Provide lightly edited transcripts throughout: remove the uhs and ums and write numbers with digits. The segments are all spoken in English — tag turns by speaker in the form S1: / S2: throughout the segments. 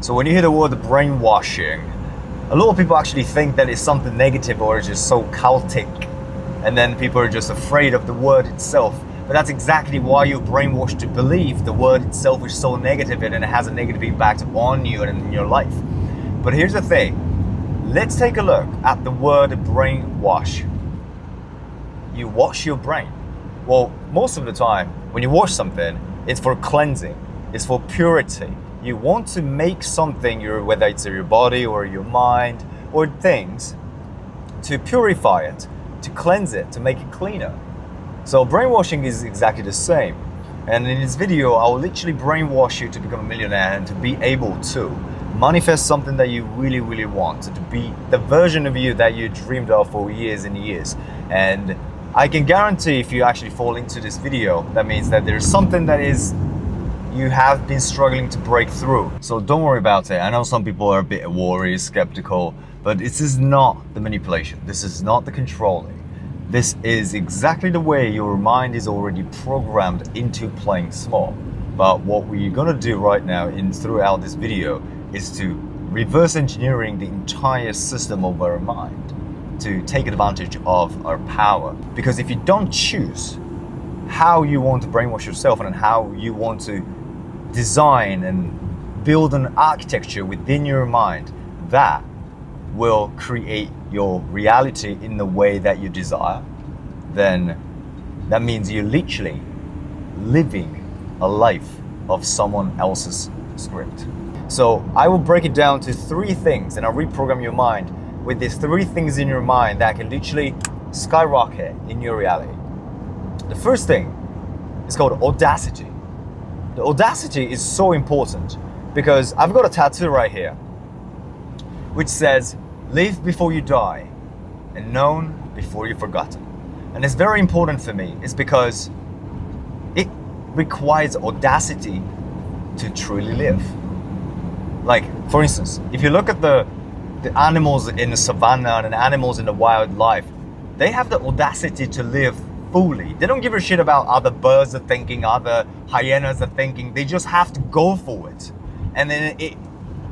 S1: So when you hear the word brainwashing, a lot of people actually think that it's something negative or it's just so cultic, and then people are just afraid of the word itself. But that's exactly why you're brainwashed to believe the word itself is so negative and it has a negative impact on you and in your life. But here's the thing. Let's take a look at the word brainwash. You wash your brain. Well, most of the time, when you wash something, it's for cleansing. It's for purity. You want to make something, whether it's your body or your mind or things, to purify it, to cleanse it, to make it cleaner. So brainwashing is exactly the same. And in this video, I will literally brainwash you to become a millionaire and to be able to manifest something that you really, really want, to be the version of you that you dreamed of for years and years. And I can guarantee if you actually fall into this video, that means that there's something that you have been struggling to break through. So don't worry about it. I know some people are a bit worried, skeptical, but this is not the manipulation. This is not the controlling. This is exactly the way your mind is already programmed into playing small. But what we're gonna do right now throughout this video is to reverse engineering the entire system of our mind to take advantage of our power. Because if you don't choose how you want to brainwash yourself and how you want to design and build an architecture within your mind, that will create your reality in the way that you desire, then that means you're literally living a life of someone else's script. So I will break it down to 3 things and I'll reprogram your mind with these 3 things in your mind that can literally skyrocket in your reality. The first thing is called Audacity. The Audacity is so important because I've got a tattoo right here which says, live before you die and known before you're forgotten. And it's very important for me. It's because it requires audacity to truly live. Like, for instance, if you look at the animals in the savannah and the animals in the wildlife, they have the audacity to live fully. They don't give a shit about other birds are thinking, other hyenas are thinking. They just have to go for it. And then it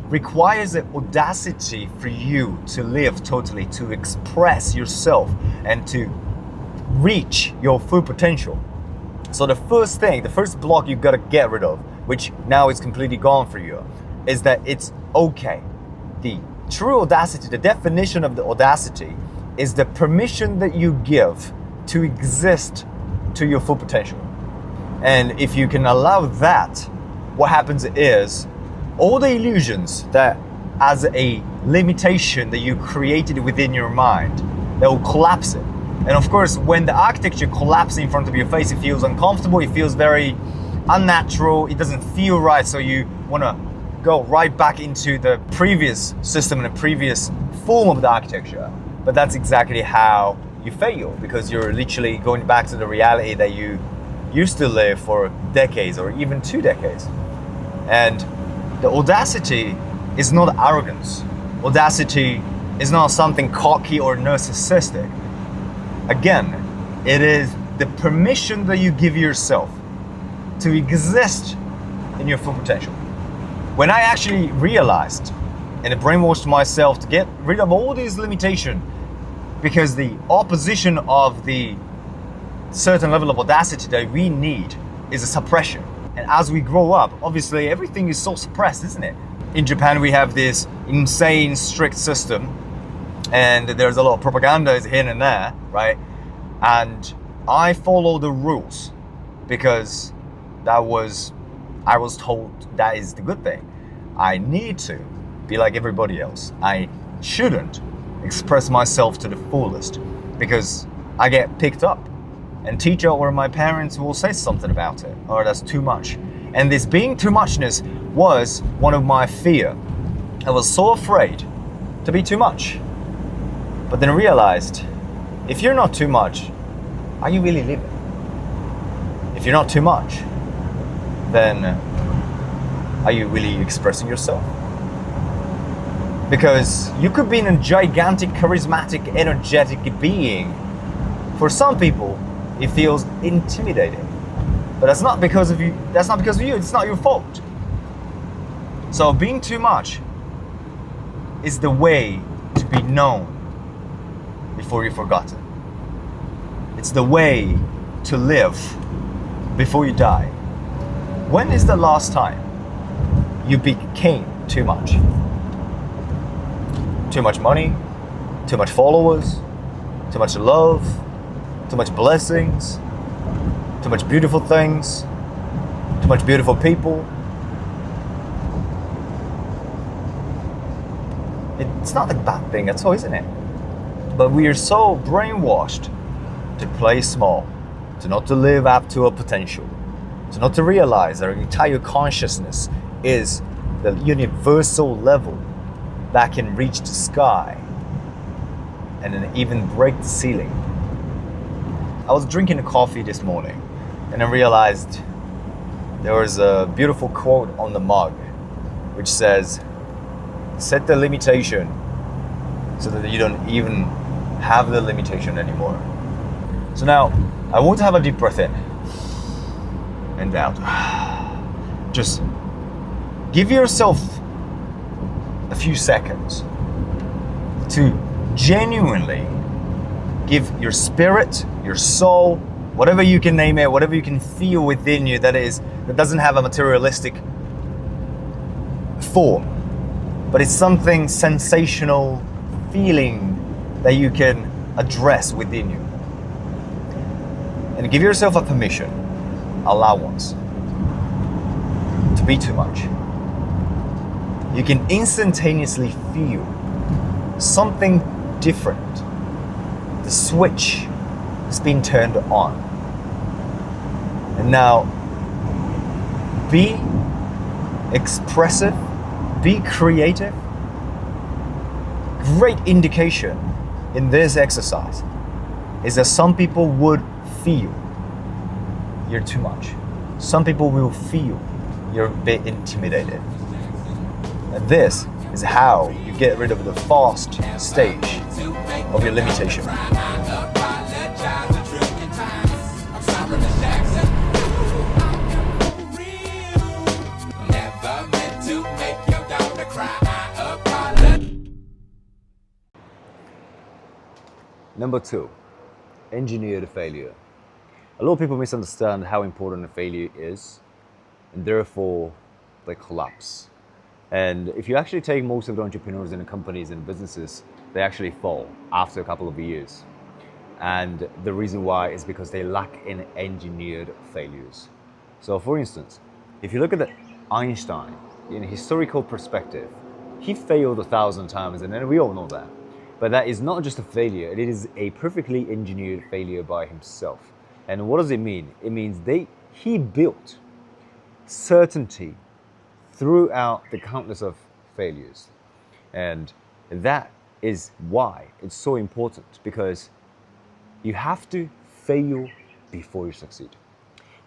S1: requires the audacity for you to live totally, to express yourself and to reach your full potential. So the first thing, the first block you've got to get rid of, which now is completely gone for you, is that it's okay. The true audacity, the definition of the audacity is the permission that you give to exist to your full potential. And if you can allow that, what happens is all the illusions that as a limitation that you created within your mind, that will collapse it. And of course, when the architecture collapses in front of your face, it feels uncomfortable, it feels very unnatural, it doesn't feel right, so you want to go right back into the previous system and the previous form of the architecture. But that's exactly how you fail, because you're literally going back to the reality that you used to live for decades or even 2 decades. And the audacity is not arrogance. Audacity is not something cocky or narcissistic. Again, it is the permission that you give yourself to exist in your full potential. When I actually realized and brainwashed myself to get rid of all these limitations, because the opposition of the certain level of audacity that we need is a suppression. And as we grow up, obviously everything is so suppressed, isn't it? In Japan, we have this insane strict system, and there's a lot of propaganda here and there, right? And I follow the rules because I was told that is the good thing. I need to be like everybody else. I shouldn't express myself to the fullest because I get picked up, and teacher or my parents will say something about it, or that's too much. And this being too muchness was one of my fear. I was so afraid to be too much. But then I realized, if you're not too much, are you really living? If you're not too much, then are you really expressing yourself? Because you could be a gigantic, charismatic, energetic being. For some people, it feels intimidating. But that's not because of you. That's not because of you. It's not your fault. So being too much is the way to be known before you're forgotten. It's the way to live before you die. When is the last time you became too much? Too much money, too much followers, too much love, too much blessings, too much beautiful things, too much beautiful people. It's not a bad thing at all, isn't it? But we are so brainwashed to play small, to not to live up to our potential, to not to realize our entire consciousness is the universal level that can reach the sky and then even break the ceiling. I was drinking a coffee this morning and I realized there was a beautiful quote on the mug which says, set the limitation so that you don't even have the limitation anymore. So now, I want to have a deep breath in and out. Just give yourself a few seconds to genuinely give your spirit, your soul, whatever you can name it, whatever you can feel within you that doesn't have a materialistic form, but it's something sensational, feeling that you can address within you. And give yourself a permission, allowance, to be too much. You can instantaneously feel something different. The switch has been turned on. And now, be expressive, be creative. Great indication in this exercise is that some people would feel you're too much. Some people will feel you're a bit intimidated. And this is how you get rid of the fast stage of your limitation. Number 2, engineered failure. A lot of people misunderstand how important a failure is, and therefore they collapse. And if you actually take most of the entrepreneurs and the companies and businesses, they actually fall after a couple of years. And the reason why is because they lack in engineered failures. So for instance, if you look at Einstein, in a historical perspective, he failed 1,000 times, and then we all know that. But that is not just a failure, it is a perfectly engineered failure by himself. And what does it mean? It means he built certainty throughout the countless of failures. And that is why it's so important, because you have to fail before you succeed.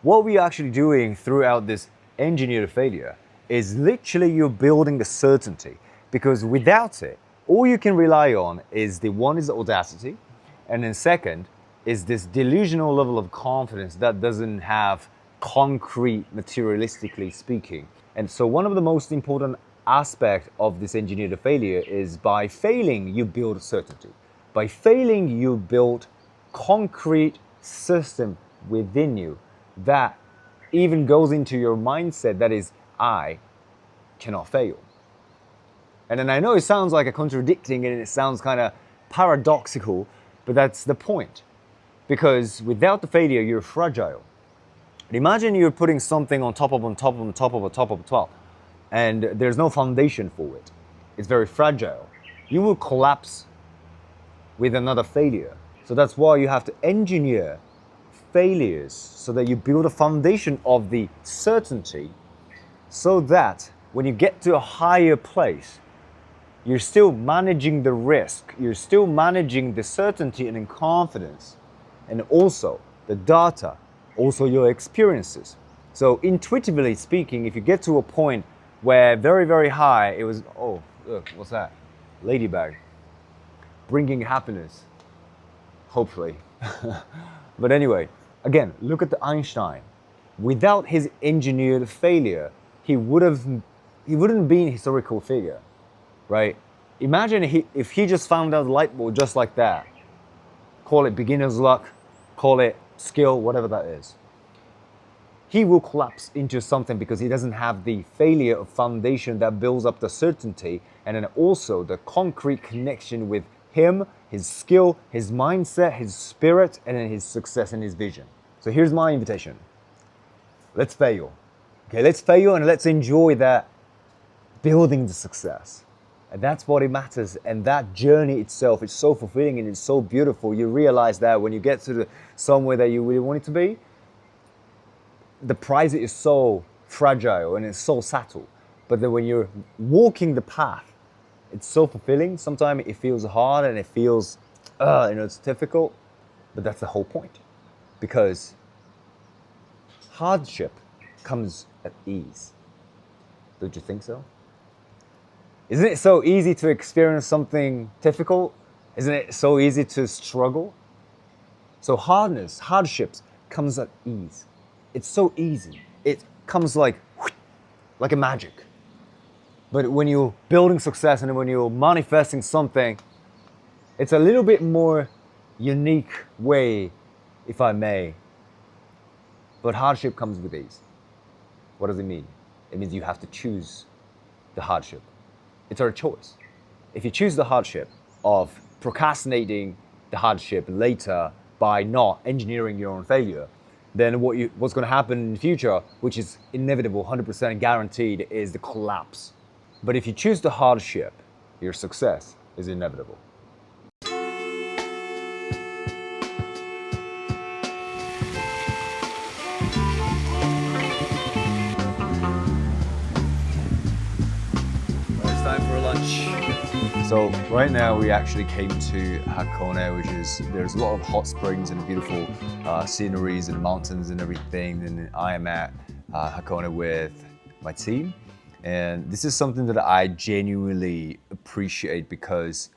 S1: What we're actually doing throughout this engineered failure is literally you're building the certainty, because without it, all you can rely on is one is Audacity, and then second is this delusional level of confidence that doesn't have concrete, materialistically speaking. And so one of the most important aspects of this engineered failure is by failing, you build certainty. By failing, you build concrete system within you that even goes into your mindset that is, I cannot fail. And then I know it sounds like a contradicting and it sounds kind of paradoxical, but that's the point. Because without the failure, you're fragile. Imagine you're putting something on top of, and there's no foundation for it. It's very fragile. You will collapse with another failure. So that's why you have to engineer failures so that you build a foundation of the certainty, so that when you get to a higher place, you're still managing the risk, you're still managing the certainty and confidence, and also the data, also your experiences. So intuitively speaking, if you get to a point where very, very high, it was, oh, look, what's that? Ladybug, bringing happiness, hopefully. But anyway, again, look at the Einstein. Without his engineered failure, he would have he wouldn't be a historical figure, right? Imagine if he just found out the light bulb just like that. Call it beginner's luck, call it skill, whatever that is. He will collapse into something because he doesn't have the failure of foundation that builds up the certainty, and then also the concrete connection with him, his skill, his mindset, his spirit, and then his success and his vision. So here's my invitation. Let's fail. Okay, let's fail and let's enjoy that building the success. And that's what it matters. And that journey itself is so fulfilling and it's so beautiful. You realize that when you get to somewhere that you really want it to be, the prize is so fragile and it's so subtle. But then when you're walking the path, it's so fulfilling. Sometimes it feels hard and it feels, it's difficult. But that's the whole point. Because hardship comes at ease. Don't you think so? Isn't it so easy to experience something difficult? Isn't it so easy to struggle? So hardships comes at ease. It's so easy. It comes like a magic. But when you're building success and when you're manifesting something, it's a little bit more unique way, if I may. But hardship comes with ease. What does it mean? It means you have to choose the hardship. It's our choice. If you choose the hardship of procrastinating the hardship later by not engineering your own failure, then what's going to happen in the future, which is inevitable, 100% guaranteed, is the collapse. But if you choose the hardship, your success is inevitable. Time for lunch. So right now we actually came to Hakone, which is, there's a lot of hot springs and beautiful sceneries and mountains and everything. And I am at Hakone with my team. And this is something that I genuinely appreciate because,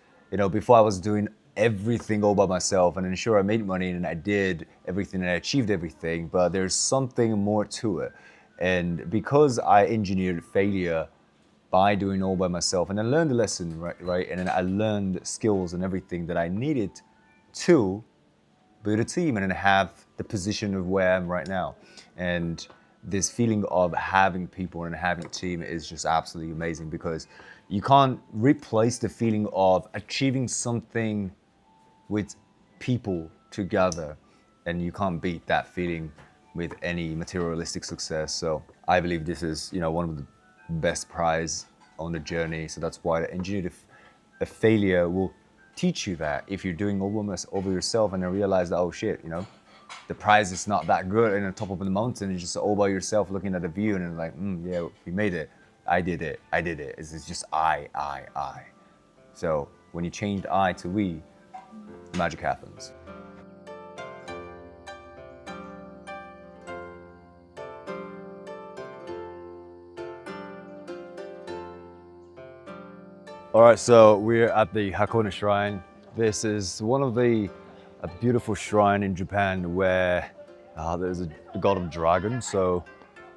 S1: before I was doing everything all by myself, and then sure I made money and I did everything and I achieved everything, but there's something more to it. And because I engineered failure by doing all by myself, and I learned the lesson, right? And then I learned skills and everything that I needed to build a team and then have the position of where I am right now. And this feeling of having people and having a team is just absolutely amazing because you can't replace the feeling of achieving something with people together, and you can't beat that feeling with any materialistic success. So I believe this is, one of the best prize on the journey. So that's why the engineer a failure will teach you that if you're doing over yourself and then realize that, oh shit, the prize is not that good in the top of the mountain. It's just all by yourself looking at the view and like, yeah, we made it. I did it. It's just I. So when you change I to we, magic happens. All right, so we're at the Hakone Shrine. This is one of a beautiful shrine in Japan where there's a god of dragon. So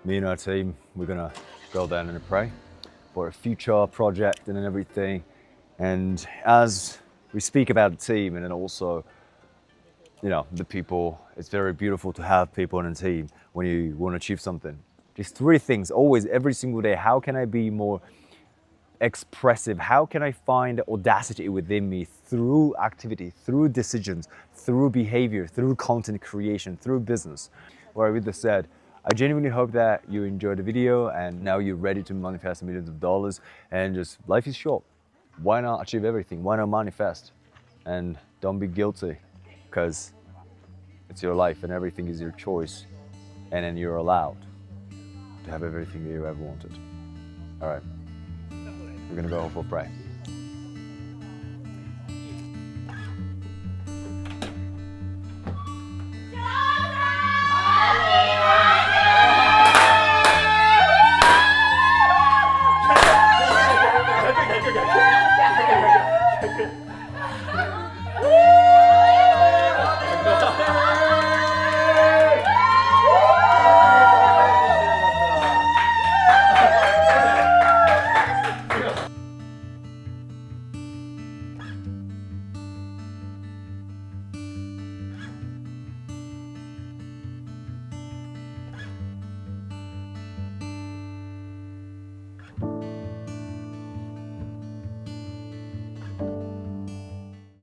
S1: me and our team, we're gonna go there and pray for a future project and everything. And as we speak about the team and then also, the people, it's very beautiful to have people in a team when you want to achieve something. Just three things, always, every single day. How can I be more expressive? How can I find audacity within me through activity, through decisions, through behavior, through content creation, through business? Well, with this said, I genuinely hope that you enjoyed the video and now you're ready to manifest millions of dollars. And just, life is short. Why not achieve everything? Why not manifest? And don't be guilty because it's your life and everything is your choice. And then you're allowed to have everything that you ever wanted. All right. We're gonna go for a pray.